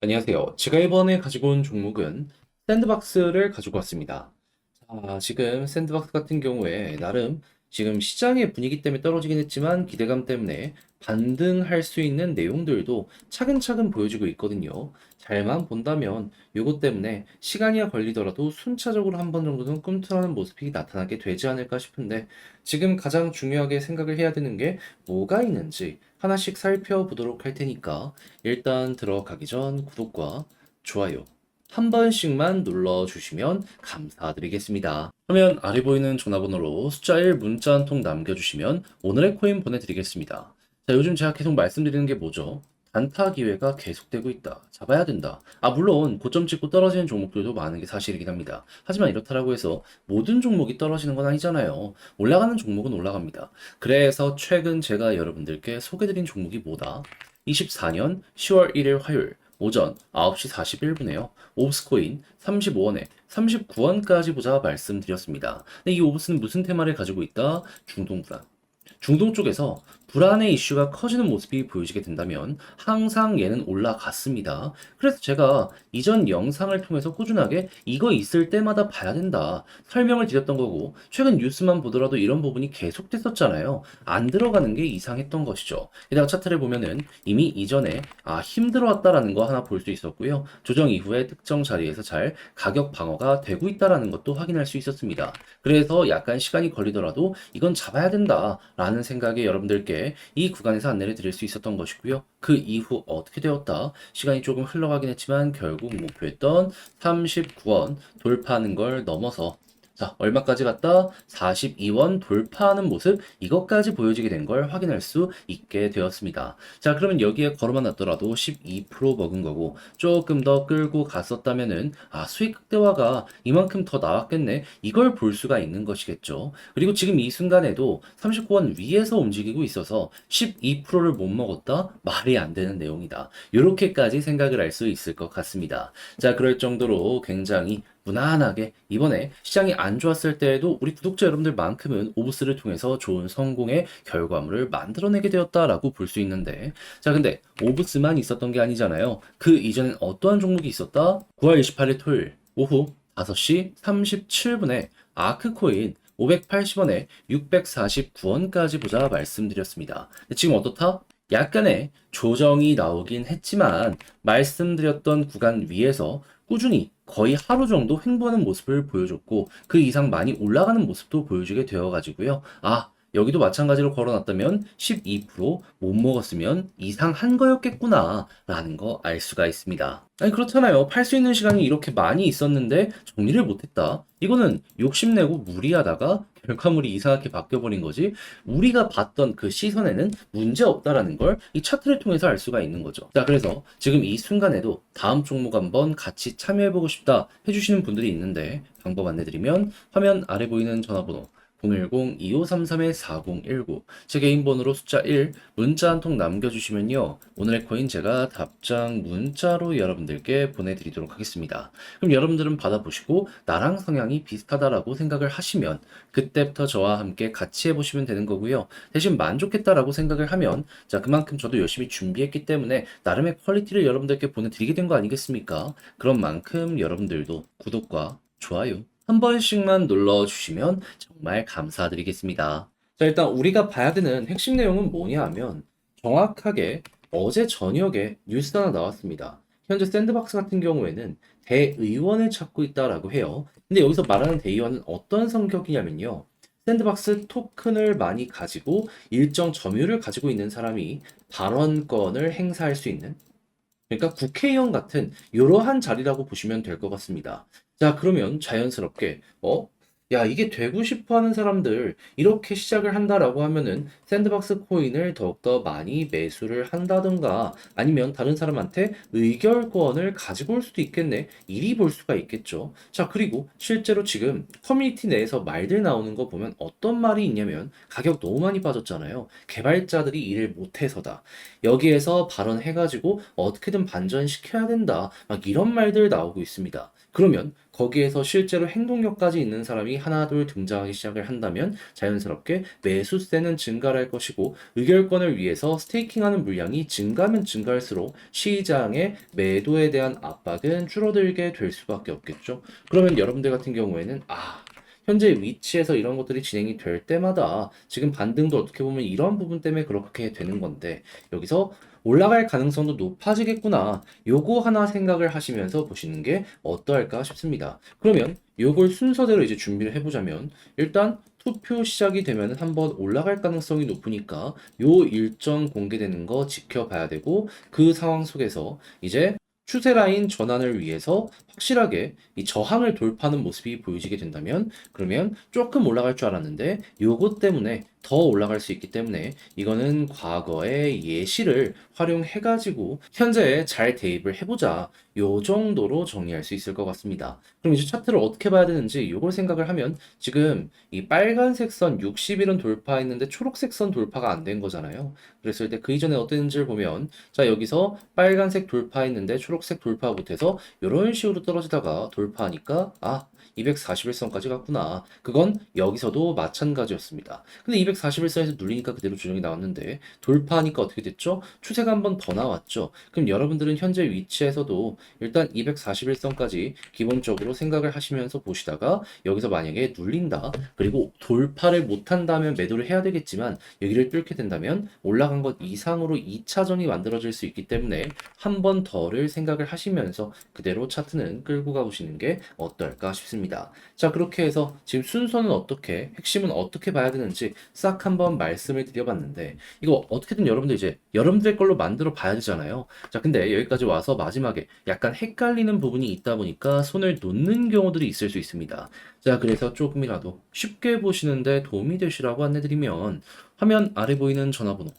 안녕하세요. 제가 이번에 가지고 온 종목은 샌드박스를 가지고 왔습니다. 자, 지금 샌드박스 같은 경우에 나름 지금 시장의 분위기 때문에 떨어지긴 했지만 기대감 때문에 반등할 수 있는 내용들도 차근차근 보여주고 있거든요. 잘만 본다면 요것 때문에 시간이 걸리더라도 순차적으로 한 번 정도는 꿈틀하는 모습이 나타나게 되지 않을까 싶은데 지금 가장 중요하게 생각을 해야 되는 게 뭐가 있는지 하나씩 살펴보도록 할 테니까 일단 들어가기 전 구독과 좋아요 한 번씩만 눌러주시면 감사드리겠습니다. 화면 아래 보이는 전화번호로 숫자 1 문자 한 통 남겨주시면 오늘의 코인 보내드리겠습니다. 자, 요즘 제가 계속 말씀드리는 게 뭐죠? 단타 기회가 계속되고 있다. 잡아야 된다. 물론 고점 찍고 떨어지는 종목들도 많은 게 사실이긴 합니다. 하지만 이렇다라고 해서 모든 종목이 떨어지는 건 아니잖아요. 올라가는 종목은 올라갑니다. 그래서 최근 제가 여러분들께 소개드린 종목이 뭐다? 24년 10월 1일 화요일 오전 9시 41분에요. 오브스코인 35원에 39원까지 보자 말씀드렸습니다. 근데 이 오브스는 무슨 테마를 가지고 있다? 중동 불안. 중동 쪽에서 불안의 이슈가 커지는 모습이 보여지게 된다면 항상 얘는 올라갔습니다. 그래서 제가 이전 영상을 통해서 꾸준하게 이거 있을 때마다 봐야 된다 설명을 드렸던 거고 최근 뉴스만 보더라도 이런 부분이 계속됐었잖아요. 안 들어가는 게 이상했던 것이죠. 게다가 차트를 보면은 이미 이전에 힘들어왔다라는 거 하나 볼 수 있었고요. 조정 이후에 특정 자리에서 잘 가격 방어가 되고 있다라는 것도 확인할 수 있었습니다. 그래서 약간 시간이 걸리더라도 이건 잡아야 된다라는 생각에 여러분들께 이 구간에서 안내를 드릴 수 있었던 것이고요. 그 이후 어떻게 되었다? 시간이 조금 흘러가긴 했지만 결국 목표했던 39원 돌파하는 걸 넘어서 자, 얼마까지 갔다? 42원 돌파하는 모습, 이것까지 보여지게 된 걸 확인할 수 있게 되었습니다. 자, 그러면 여기에 걸어만 놨더라도 12% 먹은 거고, 조금 더 끌고 갔었다면은, 수익 극대화가 이만큼 더 나왔겠네. 이걸 볼 수가 있는 것이겠죠. 그리고 지금 이 순간에도 39원 위에서 움직이고 있어서 12%를 못 먹었다? 말이 안 되는 내용이다. 이렇게까지 생각을 할 수 있을 것 같습니다. 자, 그럴 정도로 굉장히 무난하게 이번에 시장이 안 좋았을 때에도 우리 구독자 여러분들만큼은 오브스를 통해서 좋은 성공의 결과물을 만들어내게 되었다라고 볼 수 있는데 자 근데 오브스만 있었던 게 아니잖아요. 그 이전엔 어떠한 종목이 있었다? 9월 28일 토요일 오후 5시 37분에 아크코인 580원에 649원까지 보자 말씀드렸습니다. 지금 어떻다? 약간의 조정이 나오긴 했지만 말씀드렸던 구간 위에서 꾸준히 거의 하루 정도 횡보하는 모습을 보여줬고 그 이상 많이 올라가는 모습도 보여주게 되어가지고요. 여기도 마찬가지로 걸어놨다면 12%못 먹었으면 이상한 거였겠구나 라는 거 알 수가 있습니다. 아니 그렇잖아요. 팔 수 있는 시간이 이렇게 많이 있었는데 정리를 못했다. 이거는 욕심내고 무리하다가 결과물이 이상하게 바뀌어버린 거지 우리가 봤던 그 시선에는 문제 없다라는 걸 이 차트를 통해서 알 수가 있는 거죠. 자 그래서 지금 이 순간에도 다음 종목 한번 같이 참여해보고 싶다 해주시는 분들이 있는데 방법 안내드리면 화면 아래 보이는 전화번호 010-2533-4019 제 개인 번호로 숫자 1 문자 한 통 남겨주시면요 오늘의 코인 제가 답장 문자로 여러분들께 보내드리도록 하겠습니다. 그럼 여러분들은 받아보시고 나랑 성향이 비슷하다라고 생각을 하시면 그때부터 저와 함께 같이 해보시면 되는 거고요. 대신 만족했다라고 생각을 하면 자 그만큼 저도 열심히 준비했기 때문에 나름의 퀄리티를 여러분들께 보내드리게 된 거 아니겠습니까? 그런 만큼 여러분들도 구독과 좋아요 한 번씩만 눌러주시면 정말 감사드리겠습니다. 자, 일단 우리가 봐야 되는 핵심 내용은 뭐냐 하면 정확하게 어제 저녁에 뉴스 하나 나왔습니다. 현재 샌드박스 같은 경우에는 대의원을 찾고 있다라고 해요. 근데 여기서 말하는 대의원은 어떤 성격이냐면요. 샌드박스 토큰을 많이 가지고 일정 점유를 가지고 있는 사람이 발언권을 행사할 수 있는 그러니까 국회의원 같은 이러한 자리라고 보시면 될 것 같습니다. 자, 그러면 자연스럽게 야, 이게 되고 싶어 하는 사람들 이렇게 시작을 한다라고 하면은 샌드박스 코인을 더욱더 많이 매수를 한다든가 아니면 다른 사람한테 의결권을 가지고 올 수도 있겠네. 이리 볼 수가 있겠죠. 자, 그리고 실제로 지금 커뮤니티 내에서 말들 나오는 거 보면 어떤 말이 있냐면 가격 너무 많이 빠졌잖아요. 개발자들이 일을 못해서다. 여기에서 발언해가지고 어떻게든 반전시켜야 된다. 막 이런 말들 나오고 있습니다. 그러면 거기에서 실제로 행동력까지 있는 사람이 하나 둘 등장하기 시작을 한다면 자연스럽게 매수세는 증가할 것이고 의결권을 위해서 스테이킹하는 물량이 증가하면 증가할수록 시장의 매도에 대한 압박은 줄어들게 될 수밖에 없겠죠. 그러면 여러분들 같은 경우에는 현재 위치에서 이런 것들이 진행이 될 때마다 지금 반등도 어떻게 보면 이런 부분 때문에 그렇게 되는 건데 여기서 올라갈 가능성도 높아지겠구나. 요거 하나 생각을 하시면서 보시는 게 어떠할까 싶습니다. 그러면 요걸 순서대로 이제 준비를 해보자면 일단 투표 시작이 되면 한번 올라갈 가능성이 높으니까 요 일정 공개되는 거 지켜봐야 되고 그 상황 속에서 이제 추세 라인 전환을 위해서 확실하게 이 저항을 돌파하는 모습이 보여지게 된다면 그러면 조금 올라갈 줄 알았는데 요것 때문에 더 올라갈 수 있기 때문에 이거는 과거의 예시를 활용해가지고 현재에 잘 대입을 해보자. 요 정도로 정리할 수 있을 것 같습니다. 그럼 이제 차트를 어떻게 봐야 되는지 요걸 생각을 하면 지금 이 빨간색 선 60일은 돌파했는데 초록색 선 돌파가 안 된 거잖아요. 그랬을 때 그 이전에 어땠는지를 보면 자 여기서 빨간색 돌파했는데 초록색 돌파 못해서 이런 식으로 떨어지다가 돌파하니까 241선까지 갔구나. 그건 여기서도 마찬가지였습니다. 근데 241선에서 눌리니까 그대로 조정이 나왔는데 돌파하니까 어떻게 됐죠? 추세가 한 번 더 나왔죠. 그럼 여러분들은 현재 위치에서도 일단 241선까지 기본적으로 생각을 하시면서 보시다가 여기서 만약에 눌린다. 그리고 돌파를 못한다면 매도를 해야 되겠지만 여기를 뚫게 된다면 올라간 것 이상으로 2차전이 만들어질 수 있기 때문에 한 번 더를 생각을 하시면서 그대로 차트는 끌고 가보시는 게 어떨까 싶습니다. 자, 그렇게 해서 지금 순서는 어떻게, 핵심은 어떻게 봐야 되는지 싹 한번 말씀을 드려봤는데 이거 어떻게든 여러분들 이제 여러분들 걸로 만들어 봐야 되잖아요. 자, 근데 여기까지 와서 마지막에 약간 헷갈리는 부분이 있다 보니까 손을 놓는 경우들이 있을 수 있습니다. 자, 그래서 조금이라도 쉽게 보시는데 도움이 되시라고 안내드리면 화면 아래 보이는 전화번호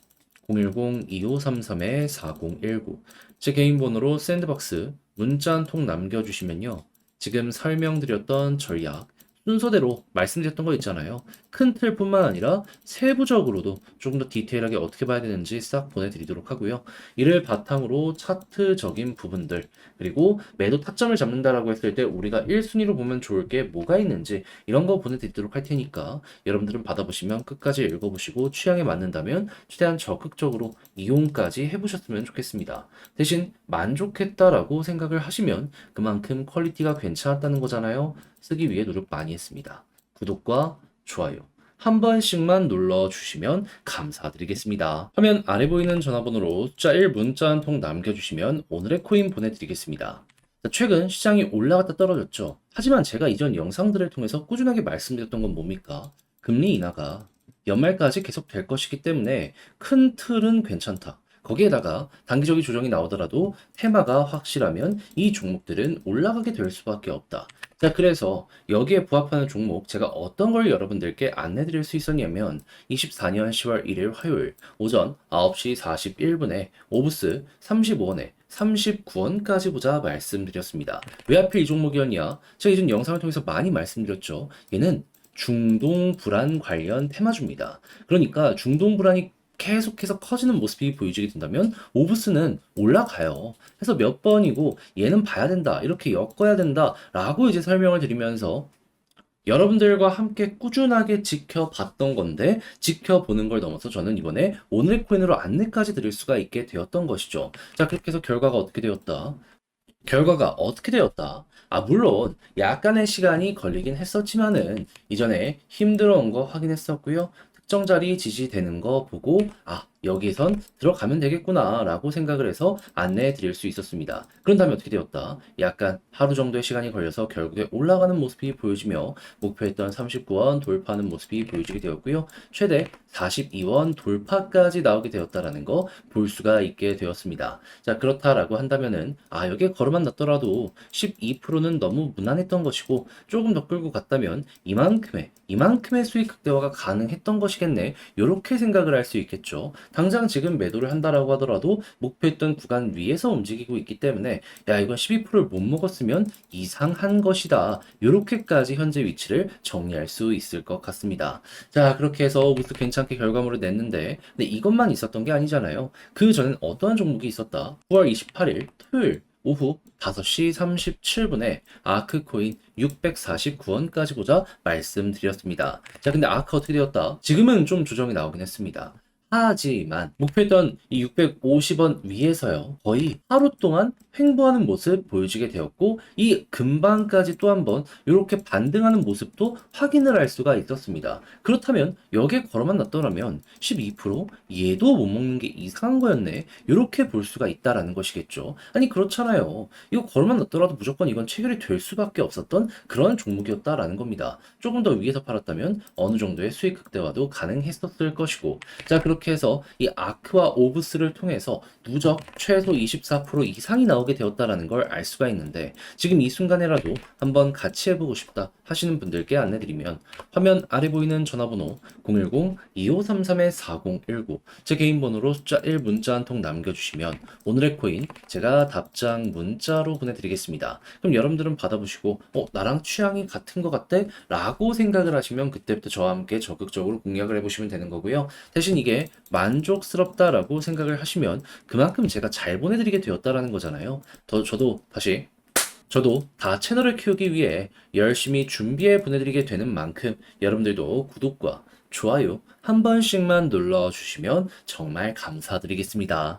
010-2533-4019 제 개인 번호로 샌드박스 문자 한 통 남겨주시면요. 지금 설명드렸던 전략 순서대로 말씀드렸던 거 있잖아요. 큰 틀뿐만 아니라 세부적으로도 조금 더 디테일하게 어떻게 봐야 되는지 싹 보내드리도록 하고요. 이를 바탕으로 차트적인 부분들 그리고 매도 타점을 잡는다라고 했을 때 우리가 1순위로 보면 좋을 게 뭐가 있는지 이런 거 보내드리도록 할 테니까 여러분들은 받아보시면 끝까지 읽어보시고 취향에 맞는다면 최대한 적극적으로 이용까지 해보셨으면 좋겠습니다. 대신 만족했다라고 생각을 하시면 그만큼 퀄리티가 괜찮았다는 거잖아요. 쓰기 위해 노력 많이 했습니다. 구독과 좋아요 한 번씩만 눌러주시면 감사드리겠습니다. 화면 아래 보이는 전화번호로 숫자 1 문자 한 통 남겨주시면 오늘의 코인 보내드리겠습니다. 최근 시장이 올라갔다 떨어졌죠. 하지만 제가 이전 영상들을 통해서 꾸준하게 말씀드렸던 건 뭡니까? 금리 인하가 연말까지 계속 될 것이기 때문에 큰 틀은 괜찮다. 거기에다가 단기적인 조정이 나오더라도 테마가 확실하면 이 종목들은 올라가게 될 수밖에 없다. 자, 그래서 여기에 부합하는 종목 제가 어떤 걸 여러분들께 안내 드릴 수 있었냐면 24년 10월 1일 화요일 오전 9시 41분에 오브스 35원에 39원까지 보자 말씀드렸습니다. 왜 하필 이 종목이었냐? 제가 이전 영상을 통해서 많이 말씀드렸죠. 얘는 중동 불안 관련 테마주입니다. 그러니까 중동 불안이 계속해서 커지는 모습이 보여지게 된다면 오브스는 올라가요. 그래서 몇 번이고 얘는 봐야 된다. 이렇게 엮어야 된다. 라고 이제 설명을 드리면서 여러분들과 함께 꾸준하게 지켜봤던 건데 지켜보는 걸 넘어서 저는 이번에 오늘의 코인으로 안내까지 드릴 수가 있게 되었던 것이죠. 자, 그렇게 해서 결과가 어떻게 되었다? 물론 약간의 시간이 걸리긴 했었지만은 이전에 힘들어온 거 확인했었고요. 특정 자리 지지되는 거 보고 여기선 들어가면 되겠구나 라고 생각을 해서 안내해 드릴 수 있었습니다. 그런 다음에 어떻게 되었다? 약간 하루 정도의 시간이 걸려서 결국에 올라가는 모습이 보여지며 목표했던 39원 돌파하는 모습이 보여지게 되었고요. 최대 42원 돌파까지 나오게 되었다라는 거 볼 수가 있게 되었습니다. 자, 그렇다라고 한다면은 여기에 걸어만 놨더라도 12%는 너무 무난했던 것이고 조금 더 끌고 갔다면 이만큼의 수익 극대화가 가능했던 것이겠네. 이렇게 생각을 할 수 있겠죠. 당장 지금 매도를 한다라고 하더라도 목표했던 구간 위에서 움직이고 있기 때문에 이건 12%를 못 먹었으면 이상한 것이다. 이렇게까지 현재 위치를 정리할 수 있을 것 같습니다. 자, 그렇게 해서 오브스 괜찮게 결과물을 냈는데 근데 이것만 있었던 게 아니잖아요. 그 전엔 어떠한 종목이 있었다? 9월 28일 토요일 오후 5시 37분에 아크코인 649원까지 보자 말씀드렸습니다. 자, 근데 아크 어떻게 되었다? 지금은 좀 조정이 나오긴 했습니다. 하지만 목표했던 이 650원 위에서요. 거의 하루 동안 횡보하는 모습 보여주게 되었고 이 근방까지 또 한번 이렇게 반등하는 모습도 확인을 할 수가 있었습니다. 그렇다면 여기에 걸어만 놨더라면 12% 얘도 못 먹는 게 이상한 거였네. 이렇게 볼 수가 있다라는 것이겠죠. 아니 그렇잖아요. 이거 걸어만 놨더라도 무조건 이건 체결이 될 수밖에 없었던 그런 종목이었다라는 겁니다. 조금 더 위에서 팔았다면 어느 정도의 수익 극대화도 가능했었을 것이고 자 그렇게 해서 이 아크와 오브스를 통해서 누적 최소 24% 이상이 나오게 되었다라는 걸 알 수가 있는데 지금 이 순간에라도 한번 같이 해보고 싶다 하시는 분들께 안내드리면 화면 아래 보이는 전화번호 010-2533-4019 제 개인 번호로 숫자 1 문자 한 통 남겨주시면 오늘의 코인 제가 답장 문자로 보내드리겠습니다. 그럼 여러분들은 받아보시고 나랑 취향이 같은 것 같대? 라고 생각을 하시면 그때부터 저와 함께 적극적으로 공략을 해보시면 되는 거고요. 대신 이게 만족스럽다라고 생각을 하시면 그만큼 제가 잘 보내드리게 되었다라는 거잖아요. 저도 다 채널을 키우기 위해 열심히 준비해 보내드리게 되는 만큼 여러분들도 구독과 좋아요 한 번씩만 눌러주시면 정말 감사드리겠습니다.